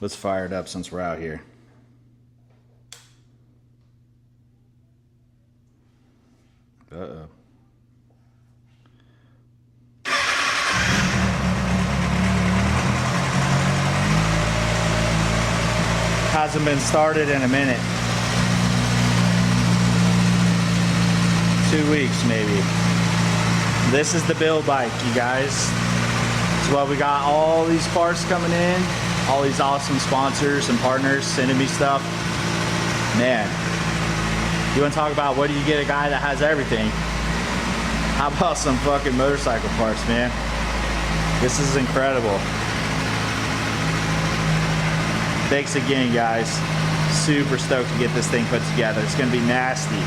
Let's fire it up since we're out here. Uh-oh. Hasn't been started in a minute. 2 weeks maybe. This is the build bike, you guys. So what we got, all these parts coming in, all these awesome sponsors and partners sending me stuff. Man, you want to talk about what do you get a guy that has everything? How about some fucking motorcycle parts, man? This is incredible. Thanks again, guys. Super stoked to get this thing put together. It's gonna be nasty.